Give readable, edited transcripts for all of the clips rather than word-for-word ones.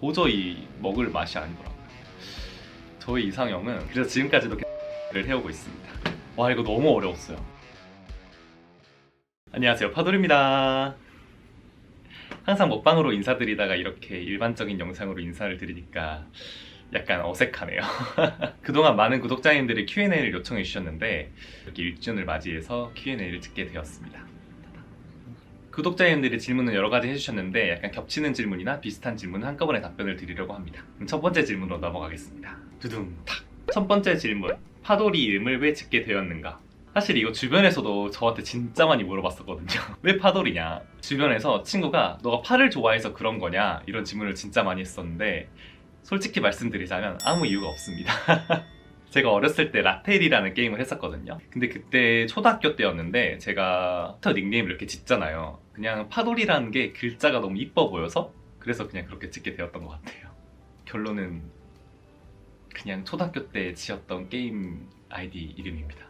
도저히 먹을 맛이 아니더라고요. 저희 이상형은 그래서 지금까지도 를 해오고 있습니다. 와, 이거 너무 어려웠어요. 안녕하세요, 파돌입니다. 항상 먹방으로 인사드리다가 이렇게 일반적인 영상으로 인사를 드리니까 약간 어색하네요. 그동안 많은 구독자님들이 Q&A를 요청해 주셨는데 이렇게 1주년을 맞이해서 Q&A를 찍게 되었습니다. 구독자님들이 질문을 여러 가지 해주셨는데 약간 겹치는 질문이나 비슷한 질문을 한꺼번에 답변을 드리려고 합니다. 그럼 첫 번째 질문으로 넘어가겠습니다. 두둥탁. 첫 번째 질문. 파돌이 이름을 왜 짓게 되었는가? 사실 이거 주변에서도 저한테 진짜 많이 물어봤었거든요. 왜 파돌이냐? 주변에서 친구가 너가 파를 좋아해서 그런 거냐? 이런 질문을 진짜 많이 했었는데 솔직히 말씀드리자면 아무 이유가 없습니다. 제가 어렸을 때 라텔이라는 게임을 했었거든요. 근데 그때 초등학교 때였는데 제가 닉네임을 이렇게 짓잖아요. 그냥 파돌이라는 게 글자가 너무 이뻐 보여서 그래서 그냥 그렇게 짓게 되었던 것 같아요. 결론은 그냥 초등학교 때 지었던 게임 아이디 이름입니다.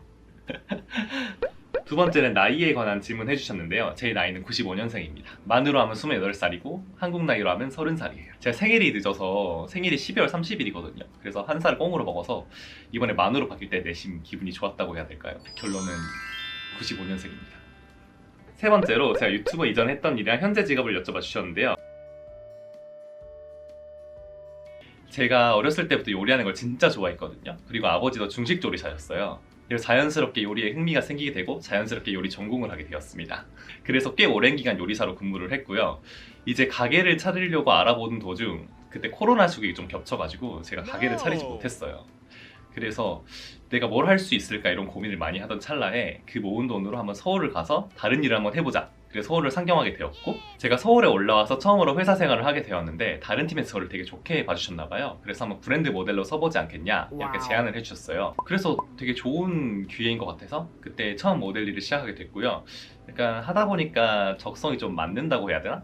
두 번째는 나이에 관한 질문 해주셨는데요. 제 나이는 95년생입니다. 만으로 하면 28살이고 한국 나이로 하면 30살이에요. 제가 생일이 늦어서 생일이 12월 30일이거든요. 그래서 한 살 꽁으로 먹어서 이번에 만으로 바뀔 때 내심 기분이 좋았다고 해야 될까요? 결론은 95년생입니다. 세 번째로 제가 유튜버 이전 했던 일이랑 현재 직업을 여쭤봐 주셨는데요. 제가 어렸을 때부터 요리하는 걸 진짜 좋아했거든요. 그리고 아버지도 중식조리사였어요. 그래서 자연스럽게 요리에 흥미가 생기게 되고 자연스럽게 요리 전공을 하게 되었습니다. 그래서 꽤 오랜 기간 요리사로 근무를 했고요. 이제 가게를 차리려고 알아보는 도중 그때 코로나 시국이 좀 겹쳐가지고 제가 가게를 차리지 못했어요. 그래서 내가 뭘 할 수 있을까 이런 고민을 많이 하던 찰나에 그 모은 돈으로 한번 서울을 가서 다른 일을 한번 해보자. 그래서 서울을 상경하게 되었고 제가 서울에 올라와서 처음으로 회사 생활을 하게 되었는데 다른 팀에서 저를 되게 좋게 봐주셨나봐요. 그래서 한번 브랜드 모델로 써보지 않겠냐 이렇게 제안을 해주셨어요. 그래서 되게 좋은 기회인 것 같아서 그때 처음 모델 일을 시작하게 됐고요. 약간 하다 보니까 적성이 좀 맞는다고 해야 되나?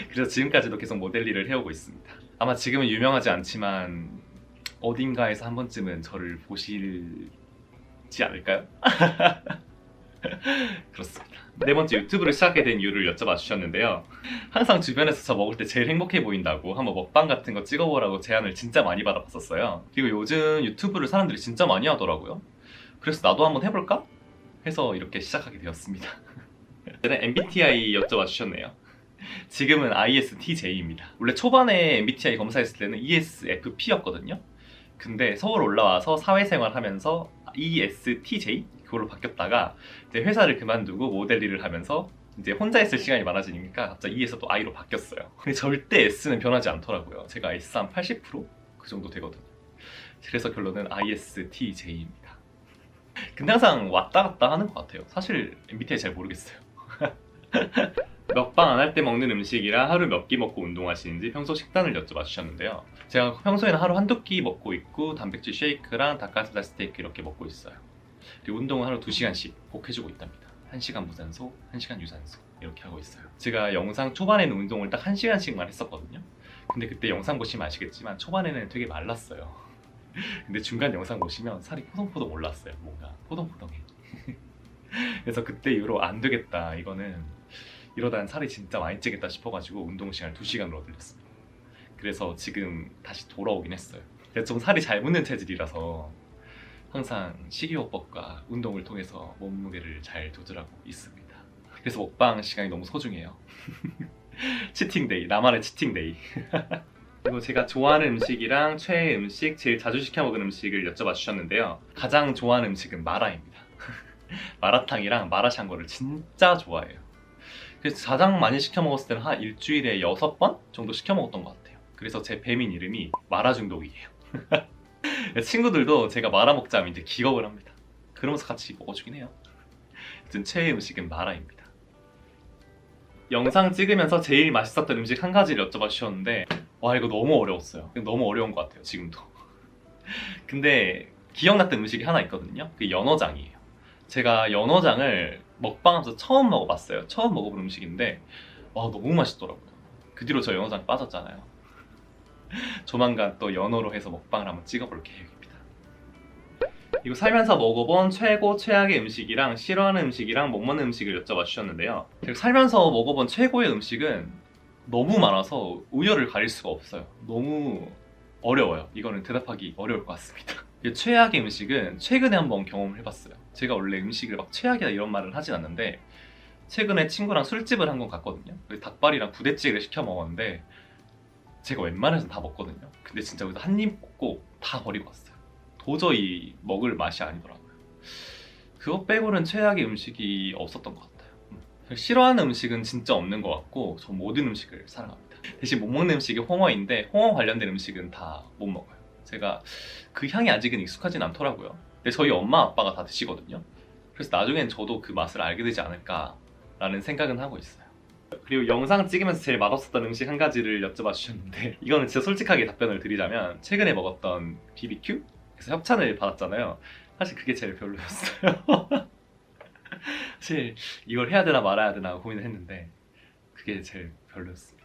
그래서 지금까지도 계속 모델 일을 해오고 있습니다. 아마 지금은 유명하지 않지만 어딘가에서 한 번쯤은 저를 보시지 않을까요? 그렇습니다. 네 번째, 유튜브를 시작하게 된 이유를 여쭤봐 주셨는데요. 항상 주변에서 저 먹을 때 제일 행복해 보인다고 한번 먹방 같은 거 찍어보라고 제안을 진짜 많이 받아봤었어요. 그리고 요즘 유튜브를 사람들이 진짜 많이 하더라고요. 그래서 나도 한번 해볼까? 해서 이렇게 시작하게 되었습니다. MBTI 여쭤봐 주셨네요. 지금은 ISTJ입니다. 원래 초반에 MBTI 검사했을 때는 ESFP였거든요. 근데 서울 올라와서 사회생활 하면서 ESTJ? 그걸로 바뀌었다가 이제 회사를 그만두고 모델 일을 하면서 이제 혼자 있을 시간이 많아지니까 갑자기 E에서 또 I로 바뀌었어요. 근데 절대 S는 변하지 않더라고요. 제가 S 한 80%? 그 정도 되거든요. 그래서 결론은 ISTJ입니다. 근데 항상 왔다 갔다 하는 것 같아요. 사실 MBTI 잘 모르겠어요. 먹방 안 할 때 먹는 음식이랑 하루 몇 끼 먹고 운동하시는지 평소 식단을 여쭤봐 주셨는데요. 제가 평소에는 하루 한두 끼 먹고 있고 단백질 쉐이크랑 닭가슴살 스테이크 이렇게 먹고 있어요. 그리고 운동은 하루 2시간씩 꼭 해주고 있답니다. 1시간 무산소, 1시간 유산소 이렇게 하고 있어요. 제가 영상 초반에는 운동을 딱 1시간씩만 했었거든요. 근데 그때 영상 보시면 아시겠지만 초반에는 되게 말랐어요. 근데 중간 영상 보시면 살이 포동포동 올랐어요. 뭔가 포동포동해. 그래서 그때 이후로 안 되겠다, 이거는 이러다는 살이 진짜 많이 찌겠다 싶어가지고 운동 시간을 2시간으로 늘렸습니다. 그래서 지금 다시 돌아오긴 했어요. 제가 좀 살이 잘 붙는 체질이라서 항상 식이요법과 운동을 통해서 몸무게를 잘 조절하고 있습니다. 그래서 먹방 시간이 너무 소중해요. 치팅데이, 나만의 치팅데이. 그리고 제가 좋아하는 음식이랑 최애 음식, 제일 자주 시켜 먹은 음식을 여쭤봐 주셨는데요. 가장 좋아하는 음식은 마라입니다. 마라탕이랑 마라샹궈를 진짜 좋아해요. 그래서 가장 많이 시켜 먹었을 때는 한 일주일에 6번 정도 시켜 먹었던 것 같아요. 그래서 제 배민 이름이 마라 중독이에요. 친구들도 제가 마라 먹자면 이제 기겁을 합니다. 그러면서 같이 먹어주긴 해요. 하여튼 최애 음식은 마라입니다. 영상 찍으면서 제일 맛있었던 음식 한 가지를 여쭤봐 주셨는데 와, 이거 너무 어려웠어요. 너무 어려운 것 같아요, 지금도. 근데 기억났던 음식이 하나 있거든요. 그게 연어장이에요. 제가 연어장을 먹방하면서 처음 먹어봤어요. 처음 먹어본 음식인데 와, 너무 맛있더라고요. 그 뒤로 저 연어장 빠졌잖아요. 조만간 또 연어로 해서 먹방을 한번 찍어볼 계획입니다. 이거 살면서 먹어본 최고 최악의 음식이랑 싫어하는 음식이랑 못 먹는 음식을 여쭤봐 주셨는데요. 제가 살면서 먹어본 최고의 음식은 너무 많아서 우열을 가릴 수가 없어요. 너무 어려워요. 이거는 대답하기 어려울 것 같습니다. 최악의 음식은 최근에 한번 경험을 해봤어요. 제가 원래 음식을 막 최악이다 이런 말을 하진 않는데 최근에 친구랑 술집을 한 번 갔거든요. 닭발이랑 부대찌개를 시켜 먹었는데 제가 웬만해서 다 먹거든요. 근데 진짜 거기서 한 입 먹고 다 버리고 왔어요. 도저히 먹을 맛이 아니더라고요. 그거 빼고는 최악의 음식이 없었던 것 같아요. 싫어하는 음식은 진짜 없는 것 같고 전 모든 음식을 사랑합니다. 대신 못 먹는 음식이 홍어인데 홍어 관련된 음식은 다 못 먹어요. 제가 그 향이 아직은 익숙하진 않더라고요. 근데 저희 엄마 아빠가 다 드시거든요. 그래서 나중엔 저도 그 맛을 알게 되지 않을까라는 생각은 하고 있어요. 그리고 영상 찍으면서 제일 맛없었던 음식 한 가지를 여쭤봐 주셨는데 이거는 진짜 솔직하게 답변을 드리자면 최근에 먹었던 BBQ? 그래서 협찬을 받았잖아요. 사실 그게 제일 별로였어요. 사실 이걸 해야 되나 말아야 되나 고민을 했는데 그게 제일 별로였습니다.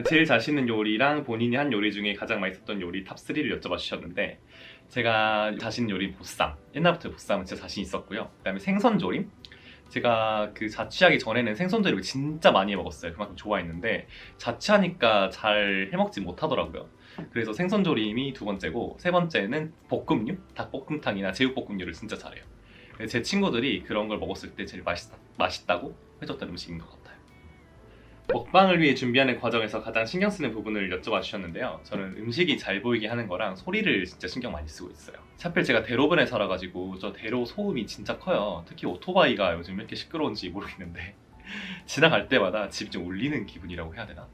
제일 자신 있는 요리랑 본인이 한 요리 중에 가장 맛있었던 요리 탑3를 여쭤봐 주셨는데 제가 자신 있는 요리 보쌈, 옛날부터 보쌈은 진짜 자신 있었고요. 그 다음에 생선조림, 제가 그 자취하기 전에는 생선조림을 진짜 많이 해 먹었어요. 그만큼 좋아했는데 자취하니까 잘 해먹지 못하더라고요. 그래서 생선조림이 두 번째고 세 번째는 볶음류, 닭볶음탕이나 제육볶음류를 진짜 잘해요. 제 친구들이 그런 걸 먹었을 때 제일 맛있다고 해줬던 음식인 것 같아요. 먹방을 위해 준비하는 과정에서 가장 신경 쓰는 부분을 여쭤봐 주셨는데요. 저는 음식이 잘 보이게 하는 거랑 소리를 진짜 신경 많이 쓰고 있어요. 하필 제가 대로변에 살아가지고 저 대로 소음이 진짜 커요. 특히 오토바이가 요즘 왜 이렇게 시끄러운지 모르겠는데 지나갈 때마다 집이 좀 울리는 기분이라고 해야 되나?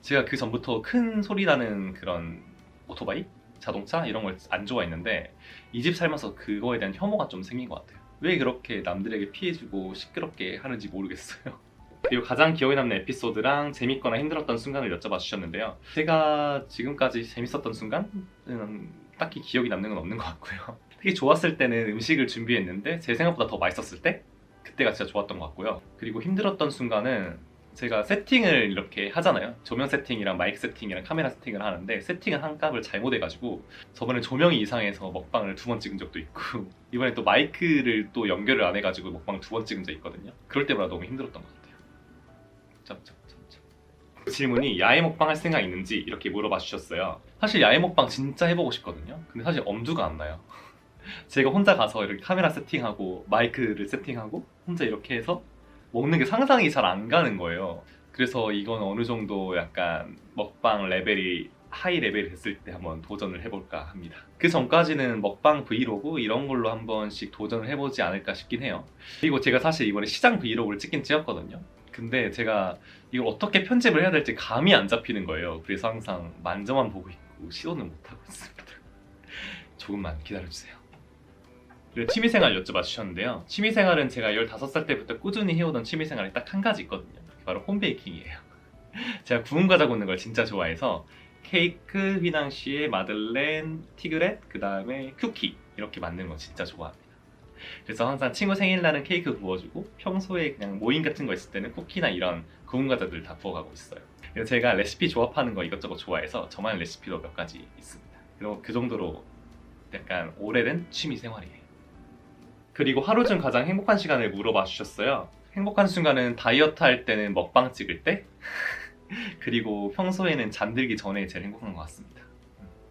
제가 그 전부터 큰 소리 나는 그런 오토바이? 자동차? 이런 걸 안 좋아했는데 이 집 살면서 그거에 대한 혐오가 좀 생긴 것 같아요. 왜 그렇게 남들에게 피해주고 시끄럽게 하는지 모르겠어요. 그리고 가장 기억에 남는 에피소드랑 재밌거나 힘들었던 순간을 여쭤봐 주셨는데요. 제가 지금까지 재밌었던 순간은 딱히 기억이 남는 건 없는 것 같고요. 특히 좋았을 때는 음식을 준비했는데 제 생각보다 더 맛있었을 때? 그때가 진짜 좋았던 것 같고요. 그리고 힘들었던 순간은 제가 세팅을 이렇게 하잖아요. 조명 세팅이랑 마이크 세팅이랑 카메라 세팅을 하는데 세팅을 한 값을 잘못해가지고 저번에 조명이 이상해서 먹방을 2번 찍은 적도 있고 이번에 또 마이크를 또 연결을 안 해가지고 먹방 2번 찍은 적 있거든요. 그럴 때마다 너무 힘들었던 것 같아요. 그 질문이 야외 먹방 할 생각 있는지 이렇게 물어봐 주셨어요. 사실 야외 먹방 진짜 해보고 싶거든요. 근데 사실 엄두가 안 나요. 제가 혼자 가서 이렇게 카메라 세팅하고 마이크를 세팅하고 혼자 이렇게 해서 먹는 게 상상이 잘 안 가는 거예요. 그래서 이건 어느 정도 약간 먹방 레벨이 하이 레벨이 됐을 때 한번 도전을 해볼까 합니다. 그 전까지는 먹방 브이로그 이런 걸로 한 번씩 도전을 해보지 않을까 싶긴 해요. 그리고 제가 사실 이번에 시장 브이로그를 찍긴 찍었거든요. 근데 제가 이걸 어떻게 편집을 해야 될지 감이 안 잡히는 거예요. 그래서 항상 만져만 보고 있고 시도는 못하고 있습니다. 조금만 기다려주세요. 그리고 취미생활 여쭤봐 주셨는데요. 취미생활은 제가 15살 때부터 꾸준히 해오던 취미생활이 딱 한 가지 있거든요. 바로 홈베이킹이에요. 제가 구운 과자 굽는 걸 진짜 좋아해서 케이크, 휘낭시에, 마들렌, 티그렛, 그 다음에 쿠키 이렇게 만드는 거 진짜 좋아합니다. 그래서 항상 친구 생일날은 케이크 구워주고 평소에 그냥 모임 같은 거 있을 때는 쿠키나 이런 구운 과자들 다 구워가고 있어요. 그래서 제가 레시피 조합하는 거 이것저것 좋아해서 저만의 레시피도 몇 가지 있습니다. 그리고 그 정도로 약간 오래된 취미 생활이에요. 그리고 하루 중 가장 행복한 시간을 물어봐 주셨어요. 행복한 순간은 다이어트 할 때는 먹방 찍을 때 그리고 평소에는 잠들기 전에 제일 행복한 것 같습니다.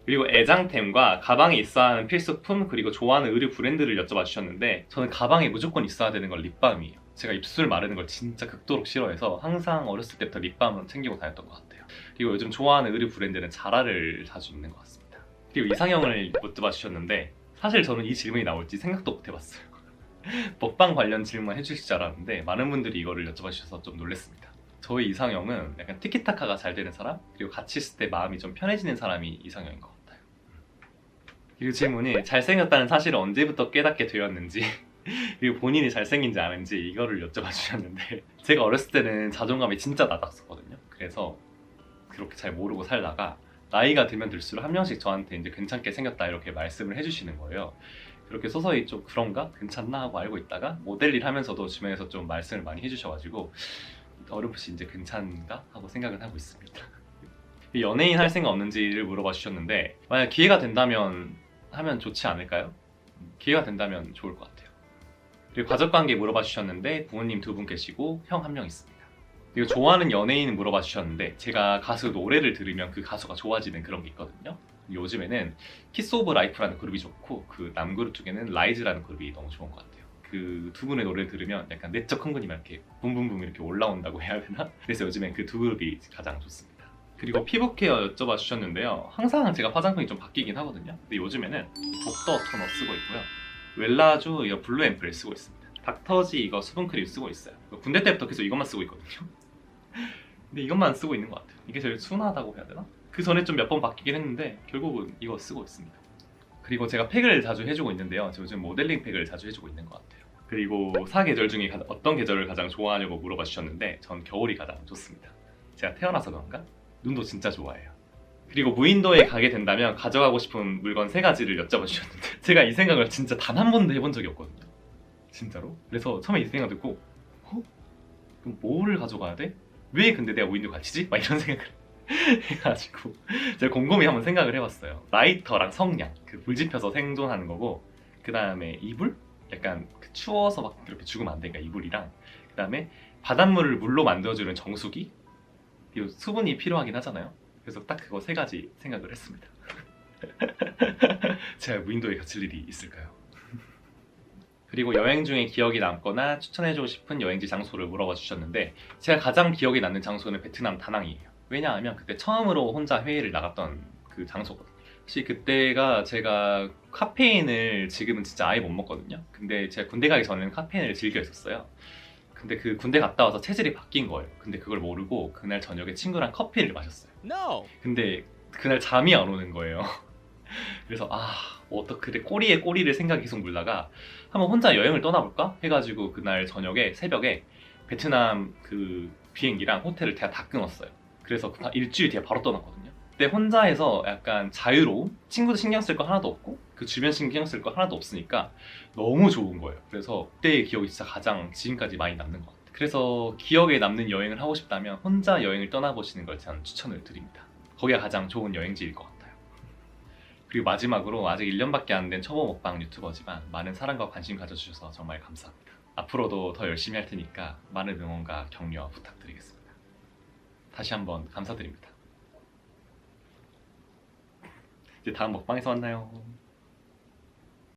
그리고 애장템과 가방에 있어야 하는 필수품 그리고 좋아하는 의류 브랜드를 여쭤봐 주셨는데 저는 가방에 무조건 있어야 되는 건 립밤이에요. 제가 입술 마르는 걸 진짜 극도로 싫어해서 항상 어렸을 때부터 립밤은 챙기고 다녔던 것 같아요. 그리고 요즘 좋아하는 의류 브랜드는 자라를 자주 입는 것 같습니다. 그리고 이상형을 여쭤봐 주셨는데 사실 저는 이 질문이 나올지 생각도 못 해봤어요. 먹방 관련 질문 해주실 줄 알았는데 많은 분들이 이거를 여쭤봐 주셔서 좀 놀랐습니다. 저의 이상형은 약간 티키타카가 잘 되는 사람 그리고 같이 있을 때 마음이 좀 편해지는 사람이 이상형인 것 같아요. 그리고 질문이 잘생겼다는 사실을 언제부터 깨닫게 되었는지 그리고 본인이 잘생긴지 아는지 이거를 여쭤봐 주셨는데 제가 어렸을 때는 자존감이 진짜 낮았었거든요. 그래서 그렇게 잘 모르고 살다가 나이가 들면 들수록 한 명씩 저한테 이제 괜찮게 생겼다 이렇게 말씀을 해주시는 거예요. 그렇게 서서히 좀 그런가? 괜찮나? 하고 알고 있다가 모델 일 하면서도 주변에서 좀 말씀을 많이 해주셔가지고 어렴풋이 이제 괜찮은가? 하고 생각은 하고 있습니다. 연예인 할 생각 없는지를 물어봐 주셨는데 만약 기회가 된다면 하면 좋지 않을까요? 기회가 된다면 좋을 것 같아요. 그리고 가족관계 물어봐 주셨는데 부모님 2분 계시고 형 1명 있습니다. 그리고 좋아하는 연예인 물어봐 주셨는데 제가 가수 노래를 들으면 그 가수가 좋아지는 그런 게 있거든요. 요즘에는 키스 오브 라이프라는 그룹이 좋고 그 남그룹 중에는 라이즈라는 그룹이 너무 좋은 것 같아요. 그 두 분의 노래를 들으면 약간 내적 흥분이 이렇게 붐붐붐 이렇게 올라온다고 해야 되나? 그래서 요즘엔 그 두 그룹이 가장 좋습니다. 그리고 피부 케어 여쭤봐 주셨는데요. 항상 제가 화장품이 좀 바뀌긴 하거든요. 근데 요즘에는 독더 토너 쓰고 있고요. 웰라주 이거 블루 앰플을 쓰고 있습니다. 닥터지 이거 수분크림 쓰고 있어요. 군대 때부터 계속 이것만 쓰고 있거든요. 근데 이것만 쓰고 있는 것 같아요. 이게 제일 순하다고 해야 되나? 그 전에 좀 몇 번 바뀌긴 했는데 결국은 이거 쓰고 있습니다. 그리고 제가 팩을 자주 해주고 있는데요. 저 요즘 모델링 팩을 자주 해주고 있는 것 같아요. 그리고 사계절 중에 어떤 계절을 가장 좋아하냐고 물어봐 주셨는데 전 겨울이 가장 좋습니다. 제가 태어나서 그런가? 눈도 진짜 좋아해요. 그리고 무인도에 가게 된다면 가져가고 싶은 물건 3가지를 여쭤봐 주셨는데 제가 이 생각을 진짜 단 한 번도 해본 적이 없거든요. 진짜로? 그래서 처음에 이 생각 듣고 그럼 뭐를 가져가야 돼? 왜 근데 내가 무인도 갇히지? 막 이런 생각을 해가지고 제가 곰곰이 한번 생각을 해봤어요. 라이터랑 성냥, 그 불 지펴서 생존하는 거고, 그 다음에 이불? 약간 그 추워서 막 이렇게 죽으면 안 되니까 이불이랑, 그 다음에 바닷물을 물로 만들어주는 정수기? 그리고 수분이 필요하긴 하잖아요. 그래서 딱 그거 3가지 생각을 했습니다. 제가 무인도에 갇힐 일이 있을까요? 그리고 여행 중에 기억이 남거나 추천해주고 싶은 여행지 장소를 물어봐 주셨는데 제가 가장 기억에 남는 장소는 베트남 다낭이에요. 왜냐하면 그때 처음으로 혼자 해외를 나갔던 그 장소거든요. 사실 그때가 제가 카페인을 지금은 진짜 아예 못 먹거든요. 근데 제가 군대 가기 전에는 카페인을 즐겨 했었어요. 근데 그 군대 갔다 와서 체질이 바뀐 거예요. 근데 그걸 모르고 그날 저녁에 친구랑 커피를 마셨어요. No. 근데 그날 잠이 안 오는 거예요. 그래서 어떡해 꼬리에 꼬리를 생각이 계속 물다가 한번 혼자 여행을 떠나볼까 해가지고 그날 저녁에 새벽에 베트남 그 비행기랑 호텔을 제가 다 끊었어요. 그래서 일주일 뒤에 바로 떠났거든요. 그때 혼자 해서 약간 자유로움? 친구도 신경 쓸 거 하나도 없고 그 주변 신경 쓸 거 하나도 없으니까 너무 좋은 거예요. 그래서 그때의 기억이 진짜 가장 지금까지 많이 남는 것 같아요. 그래서 기억에 남는 여행을 하고 싶다면 혼자 여행을 떠나보시는 걸 저는 추천을 드립니다. 거기가 가장 좋은 여행지일 것 같아요. 그리고 마지막으로 아직 1년밖에 안 된 초보 먹방 유튜버지만 많은 사랑과 관심 가져주셔서 정말 감사합니다. 앞으로도 더 열심히 할 테니까 많은 응원과 격려 부탁드리겠습니다. 다시 한번 감사드립니다. 이제 다음 먹방에서 만나요.